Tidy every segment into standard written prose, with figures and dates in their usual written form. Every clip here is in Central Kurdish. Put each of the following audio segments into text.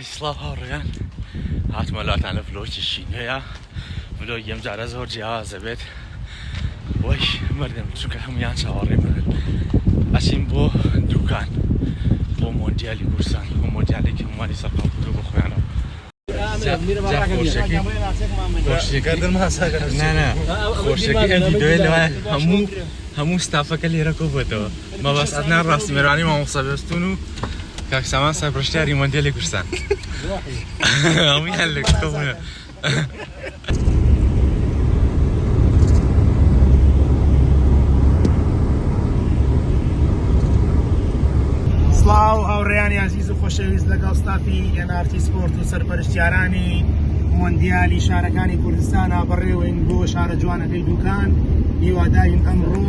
سڵاو هاوڕێیان هاتمە لاتانە ڤلۆگی شینەیە ڤلۆگی ئەم جارە زۆر جیاوازە بێت وەی مەردم چونکە هەمویان چاوەڕێ منن ئەچین بۆ دوکان بۆ مۆندیالی کورسان بۆ مۆندیالێکی هەمووانی سەرپاڵکردوو بۆ خۆیانەوە خۆشیەکە ئەم ڤیدیۆیە لەوایە هەموو ستافەکە لێرە کۆبێتەوە مەبەست ئەدنان ڕاستی مێرانی مامۆستا بێستون و کاک سامان سەرپرشتیاری مۆندیالی کورسان هەموویان لە کۆبوونە سڵاو هاوڕێیانی عەزیز و خۆشەویست لەگەڵ ستافی NRT سپۆرت و سەرپەرشتیارانی مۆندیالی شارەکانی کوردستانە بەڕێوەین بۆ شارە جوانەکەی دوکان هیوادارین ئەمڕۆ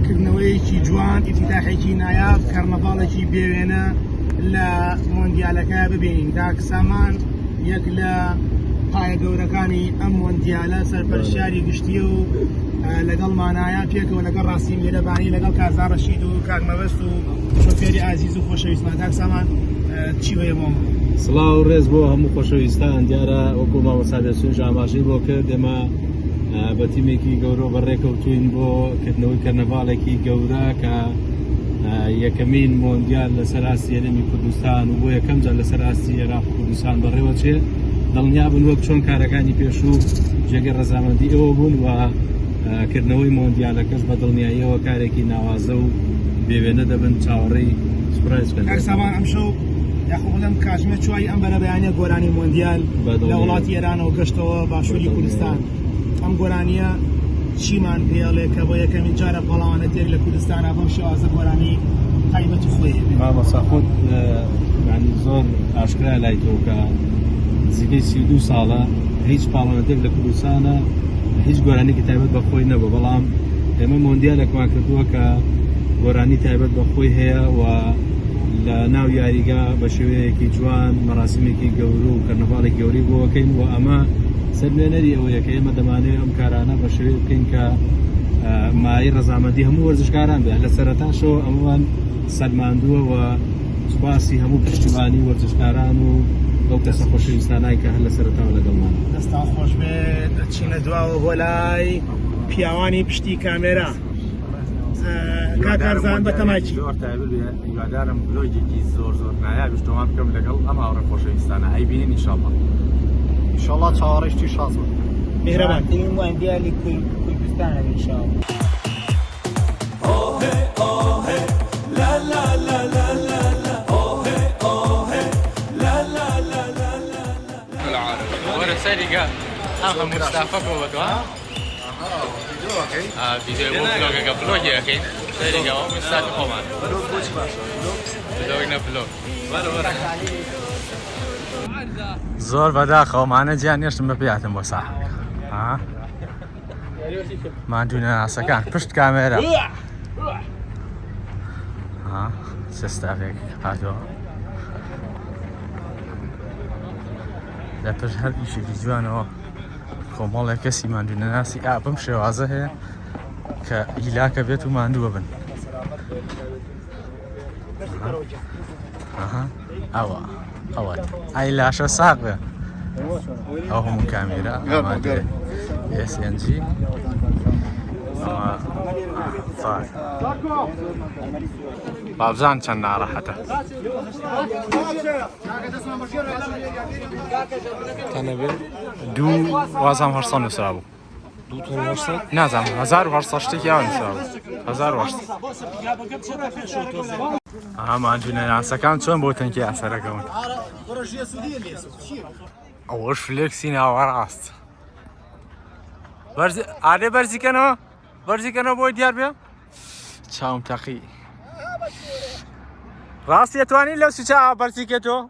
کردنەوەیەکی جوان ئیفتتاحێکی نایاب کەرنەڤاڵێکی بێوێنە لە مۆندیالەکە ببینین. کاک سامان یەک لە پایە گەورەکانی ئەم مۆندیالە سەرپەرشتیاری گشتیە و لەگەڵمانایە پێکەوە لەگەڵ ڕاستیم لێرەبانی لەگەڵ کازا ڕەشید و کاک مەبەست و شۆفێری عەزیز و خۆشەویستمان. کاک سامان چی هەیە بۆم؟ سڵاو ڕێز بۆ هەموو خۆشەویستان دیارە وەکو مامۆستا دەسوونج ئاماژەی بۆ کرد ئێمە بە تیمێکی گەورە بەڕێکەوتوین بۆ کردنەوەی کەرنەڤاڵێکی گەورە کە یەکەمین مۆندیال لەسەر ئاستی هەرێمی کوردستان و بۆ یەکەم جار لەسەر ئاستی عێراق و کوردستان بەڕێوە چێ دڵنیابن وەک چۆن کارەکانی پێشوو جێگەی ڕەزامەندی ئەوە بوون و کردنەوەی مۆندیالەکەش بە دڵنیاییەوە کارێکی ناوازە و بێوێنە دەبن چاوەڕێی سوپرایز بکەن. کاک سامان ئەمشەو یاخۆ بڵێم کاتژمێر چوای ئەم بەرەبەیانیە گۆرانی مۆندیال لە وڵاتی ئێرانەوە گەشتەوە باشووری کوردستان ئەم گۆرانیە چیمان پێڵێ کە بۆ یەکەمین جارە پەڵاوانە تێک لە کوردستانە بەم شێوازە گۆرانی تایبەت و خۆی مامۆستا خۆت زۆر ئاشکرا لای تۆ کە نزیکەی 32 ساڵە هیچ پاڵەوانێک لە کوردستانە هیچ گۆرانێکی تایبەت بە خۆی نەبوو بەڵام ئێمە مۆندیالێکمان کردووە کە گۆرانی تایبەت بە خۆی هەیە و لە ناو یاریگا بە شێوەیەکی جوان مەراسیمێکی گەورە و کەرنەڤاڵێکی گەوری بۆەکەین و ئەمە سەرمێنەری ئەوەیە کە ئێمە دەمانێت ئەم کارانە بە شێوەیە بکەین کە مای ڕەزامەندی هەموو وەرزشکاران بێت لە سەرەتاشەوە ئەمەوان سەرماندووە و سوپاسی هەموو پشتیوانی وەرزشکاران و ئەو کەسە خۆشەویستانای کە هەر لە سەرەتاوە لەگەڵمان دەستان خۆش بێت دەچینە دواوە بۆ لای پیاوانی پشتی کامێرا. کاکارزان بە تەماکی زۆر تایبەت هیوادارم ڤلۆگێکی زۆر نایابی تۆمان بکەم لەگەڵ ئەم هاوڕێ خۆشەویستانە ئەیبینین ئینشاڵڵا ئینشاڵڵا چاوەڕێشتی شاز بن میهرەبان ترین مۆندیالی کوردستانە ئینشاڵڵا. وەرە سەریگە ئەم هەموو ستافەکەوە بەدوان فیدیۆی بۆ ڤلۆگەکە ڤلۆگیەکەین سەریگەوە ستافی خۆمان ڤلۆگ نە ڤلۆگ زۆر بەداخەوەمانە گیان هێشتم بە پێهاتم بۆ ساحەکە ماندوونە ناسەکان پشت کامێرە چه ستافێک هاتەوە لە پشت هەر ئیشێکی جوانەوە خۆمەڵێک کەسی ماندوونە ناسی بەم شێوازە هەیە کە هیلاکە بێت و ماندووە بن ئەوە ئای لاشە ساقە ئەو هەموو کامێرە SNG بابزان چەند ناڕەحەتە دوو وازام هەرسە نووسرا بوو نازانم 1800 شتێکی یاوە نووسرا بوو 1800 ماندوونە ناسەکان چۆن بۆ تەنکی ئاسەرەکەون ئەوەش فلێکسی ناوە ڕاست ئارێ بەرزیکەنەوە بۆی دیار بێ چاوم تەقی ڕاستی ئەتوانی لەو سوچە بەرزیکێتەوە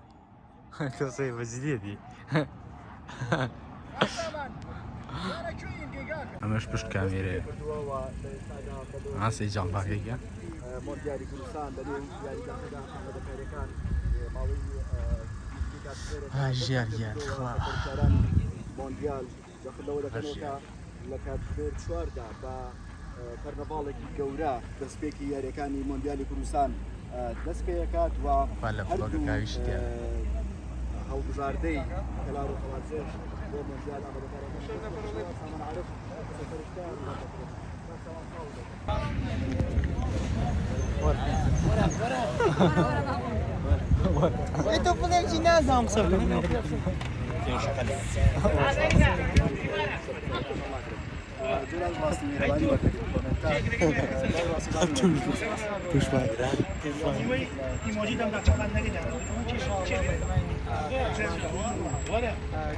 کەسەی بەجددیەتی ئەمەش پشت کامێرەیە ئاسی جاڵباکێکە ژیار لە کاتژمێر 4دا بە کەرنەڤاڵێکی گەورە دەستپێکی یاریەکانی مۆندیالی کوردستان دەست پێ دەکات و باربرگزاردەی کەلار و خەڵاتزێش بۆ مۆندیال ئامادەکارەکان عارف سەرپەرشتیار تو بڵێ چی نازانم قسە بکەم جلال باسی میهربانی ایمۆجی دەم داچەقان نەگەدان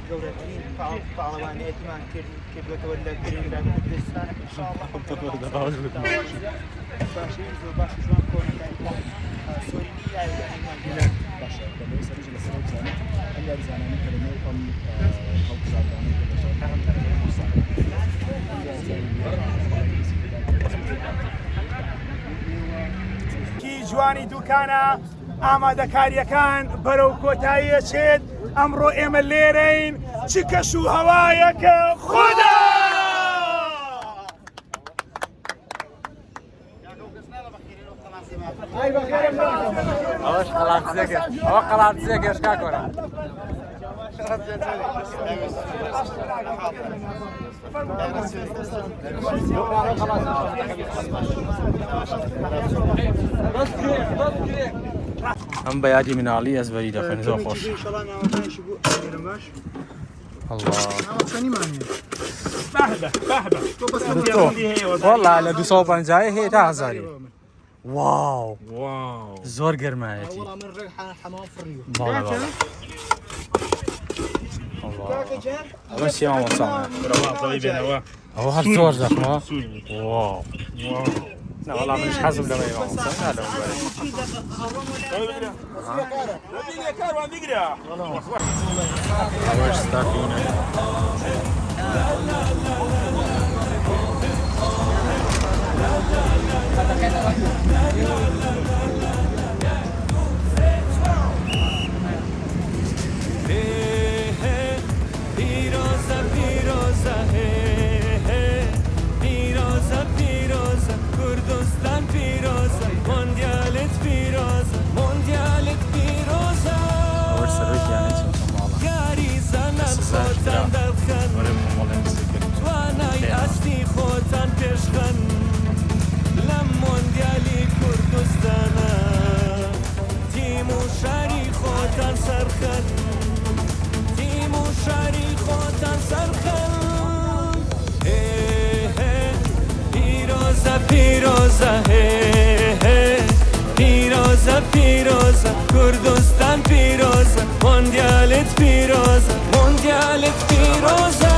گەورەترین پاڵەوانەیەتیمان کردوێتەوە لە گرنگدا کوردستان ئینشاءالله باشی زۆر باش جوان کۆنەکانی سۆرینی یاریمان باشە بەڵێ سەرنج لە سەر بزانێت ئەم یاریزانانی کەلمەی ئەم هەڵبژاردانەی کی جوانی دوکانە ئامادەکاریەکان بەرەو کۆتاییە چێت ئەمڕۆ ئێمە لێرەین چ کەش و هەوایەکە خۆدا ئەوەش قەڵاتزێکە ئەوە قەڵاتزێک هێشتا کۆرە ئەم بە یادی مناڵی ئەزبەری دەخێن زۆر خۆش وەڵا لە 250 هەیە تا هەزاری واو زۆر گەرمایەتی ئەوە چی مامۆستا ئەوە هەر زۆر زەخمەوە واو وەڵام منش حەزم لەمەی مامۆستا ئەوەش ستافینە کردستان پیروزه موندیالت پیروزه موندیالت پیروزه ئەوەش سەرۆکیانەی چۆن ماڵە یاری زنان خۆتان دەبخەن توانای ئەستی خۆتان پێشخەن لەم موندیالی کوردستانە تیم و شاری خۆتان سەرخەن تیم و شاری خۆتان سەرخەن پیروزه پیروزه پیروزه کردستان پیروزه موندیالت پیروزه موندیالت پیروزه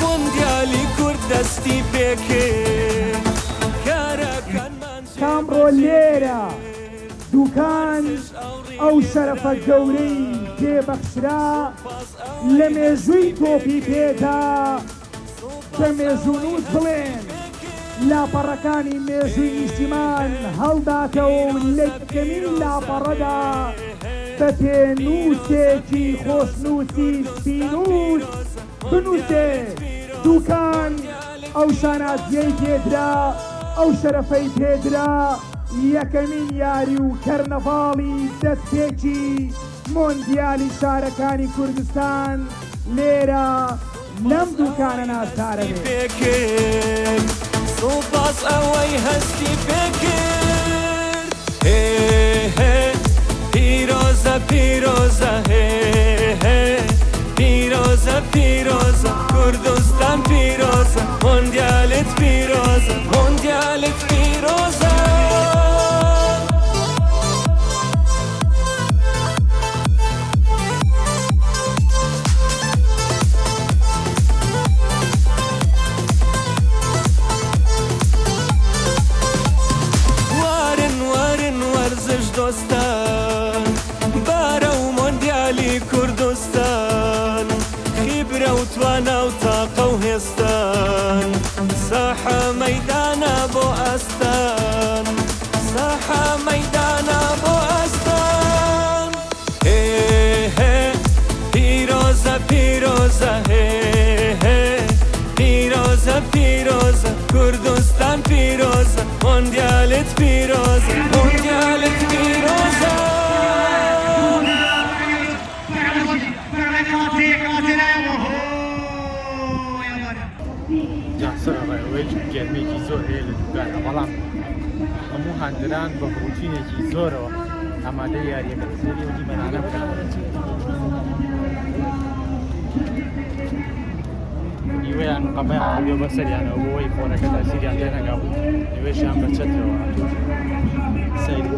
موندیالی کردستی بکر کامڕۆ لێرە دوکان ئەو شەرەفە گەورەی پێبەخشرا لە مێژووی تۆپی پێدا کە مێژوونووس بڵێن لاپەڕەکانی مێژووی نیشتیمان هەڵداتەوە و لە کەمین لاپەڕەدا بە پێنووسێکی خۆشنووسی سپینووس بنووسێ دوکان ئەو شانازیەی پێدرا ئەو شەرەفەی پێدرا یەکەمین یاری و کەرنەڤاڵی دەستپێکی مۆندیالی شارەکانی کوردستان لێرە لەم دوکانە نازدارە بێت سوپاس ئەوەی هەستی پێکرد پیرۆزە پیرۆزە پیرۆزە پیرۆزە کوردستان پیرۆزە موندیالت پیرۆزە موندیالت پیرۆزە وارن وارن وەرزش دۆستان بارە و موندیالی کوردستان خیبرە و توانە و تاقە و هێستان ساحە مەیدانە بۆ ئەستان ساحە مەیدانە بۆ ئەستان کوردستان پیرۆزە مۆندیالت پیرۆزە مۆندیالت پیرۆزە جاسر ڕێوەی گەرمێکی زۆر هەیە لە دوکانە بەڵام هەموو هاندران بە ڕوتینێکی زۆرەوە ئامادەی یاریەکە زۆری وەکی بەنانە بکەن نیوەیان قەپەیان هەبێ بەسەریانەوە بۆەوەی خۆنەکە تاسیریان لێ نەگاو نیوێشیان بە چەترەوە سەیری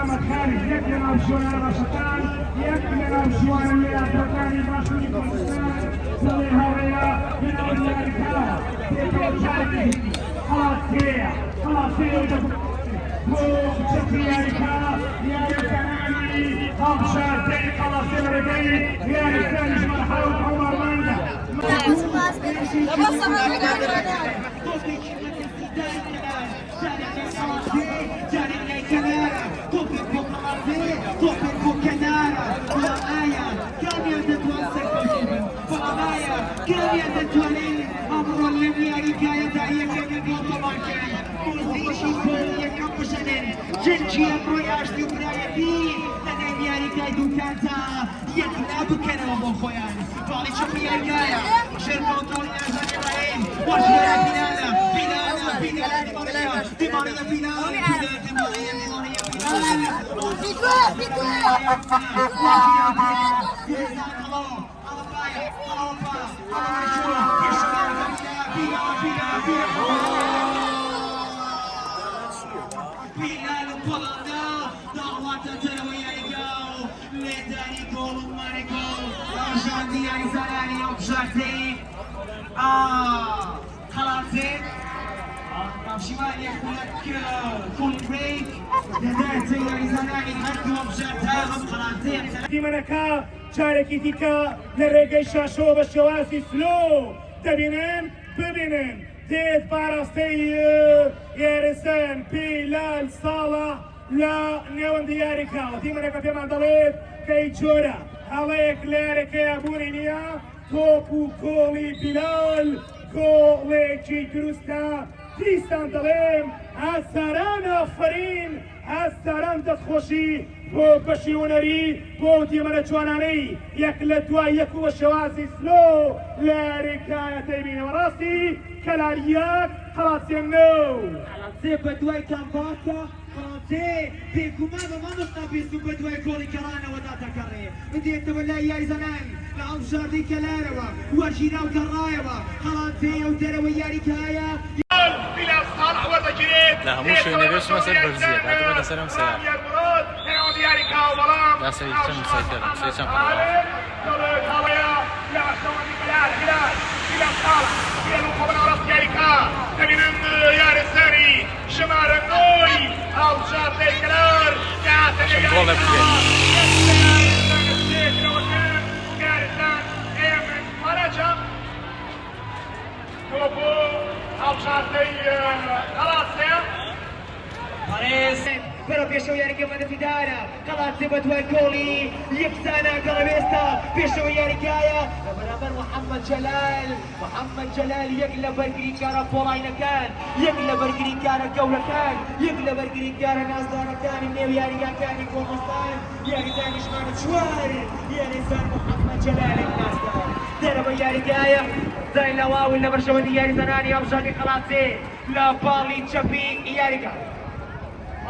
محمد خالد يكلم شوان رشتان يكلم شوان ويا تركاني باشوني كردستان سوي هوريا من اولياء الكلام خلاص هي يا رجال يا رجالي خمسة خلاص الرجالي يا رجال مرحبا عمر ماندا جنجي امروياش دي برايتي لدي ياريكاي دوكانتا يكنا بكنا وبوخويان فالي شوفي ياريكايا شركة وطولي نازل إبراهيم وشيرا بلالا دي ماريا Bilal Polanda, dağlarda teröye yağ, ledani golun mariko, Arjanti Arizalani objarti, Khalati, Şimal yakulak full break, ledani Arizalani haddu objarta, Khalati. Dimanaka, çareki tika, nerege şaşo başovasi slow, debinen, bebinen. ديت بارستي يارسان بيلال صالح لا نيوان دياريكا وديمنا كفي مندليت كي جورا عليك لارك يا بورينيا توبو كولي بيلال كولي جي كروستا تيستان دليم هسران افرين هسران دستخوشي بو بشيونري بو ديمنا جواناني يكلا دوا يكو الشوازي سلو لاركا يا تيبين وراسي كلاريات خلاص ينو خلاص بدوي كامباكا خلاص بيكومانا ما نستبيسو بدوي كولي كرانا وداتا كاري بدي تولي يا زمان لأمشار دي كلاروا ورجينا وكرايوا خلاص ودروي يا ركايا بلا صالح وذكريت لا هموش نبيش مثل برزيل هاتو بدا سلام سلام لا سيشم مسيطر سيشم Però piesce ieri che vada fidara, Calazzi بدوي كولي يكسانا كلابيستا piesce ieri كايا برابر محمد جلال يقلب برجري كارا بولاينا كان يقلب برجري كارا جولة كان يقلب برجري كارا ناس دارا كان النيو ياري كان يكون مستان ياري ثاني شمان شوار ياري زان محمد جلال الناس دار ياري كايا زي لواوي اللي برشودي ياري زناني أمشاكي خلاصي لا بالي تشبي ياري كايا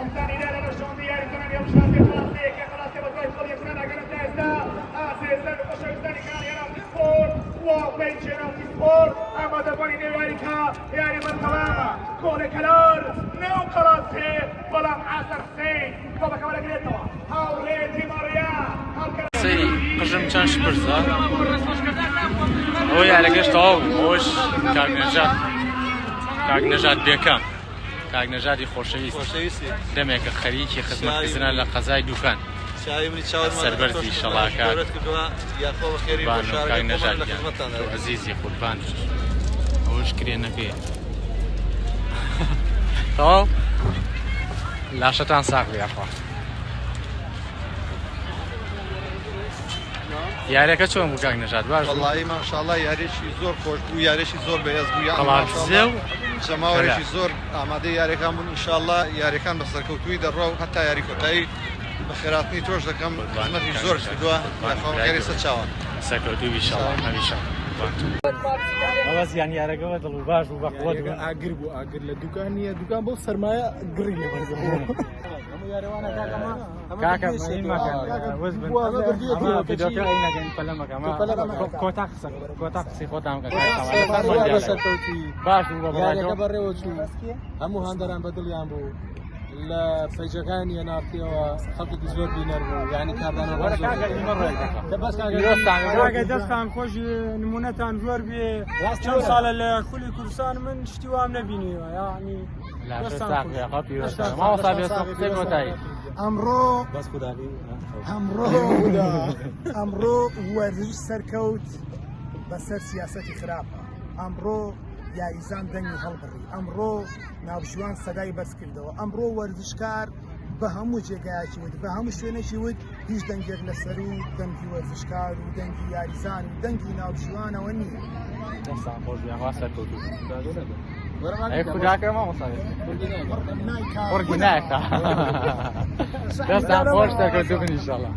الثاني لا نرجون ديالي ثاني يوم شاطئ خلاصي كخلاصي بطل يدخل يكسرنا كانت تاستا سيزن وشو الثاني كان ينام في سبور وبيت ينام في سبور اما دباني نيواريكا يعني مرتبامة كولي كلار نو خلاصي بلام عصر سي طبعا كمالا قريتوا هاولي دي ماريا سيري قجم چند شپرزا هوی على قشت هاو هوش كاك نجات بيكام کاک نەژادی خۆشەویست خۆشەویستی دەمێکە خەریکی خزمەتکردنە لە قەزای دوکان چاوی منی چاوەڕمان سەربەرزی شەڵاکات کردووە یاخۆ بەخێری بۆ بانو کاک شارەکە نەژاد لە خزمەتتان تۆ عەزیزی قوربان ئەوش کرێنەکەیە تەواو لاشەتان ساغ بێخوا یاریەکە چۆن بوو کاک نەژاد باش بوو؟ وەڵی ماشاءالله یاریشی زۆر خۆش بوو یاریشی زۆر بەهێز بوو یان قەڵاتزێ و جەماوەێکی زۆر ئامادەی یاریەکان بوون ئینشاءالله یاریەکان بە سەرکەوتووی دەڕۆ و هەتا یاری کۆتایی بە خێراتنی تۆش دەکەم خزمەتی زۆر کردووە یاخۆڕێری سەر چاوان سەرکەوتوو ئیشەڵڵا هەمیشە ئەوەز یان یارەکەەوە دڵ و باش و بەقوت ئاگر بوو ئاگر لە دوکان نیە دوکان بۆ سەرمایە گڕی لە کاکە کۆتا قسەی خۆتان باش بەڕێوە چوو هەموو هەندەران بە دڵیان بوو لە فەیجەکانی نافتیەوە خەڵکی زۆر بینەر بوو یعنی کاردانەکە دەستان خۆش نمونەتان زۆر بێ چەند ساڵە لە خولی کوردستان من شتی وام نەبینیوە یعنی ئەمڕۆ وەرزش سەرکەوت بەسەر سیاسەتی خراپە ئەمڕۆ یاریزان دەنگی هەڵبڕی ئەمڕۆ ناوژوان سەدای بەرز کردەوە ئەمڕۆ وەرزشکار بە هەموو جێگایکی ود بە هەموو شوێنێکی ود هیچ دەنگێک لەسەر و دەنگی وەرزشکار و دەنگی یاریزان و دەنگی ناوژوانەوە نییە خوداکە مامۆستا وەرگی نایکە دەستان خۆش دەکەوتوبن ئینشاڵڵا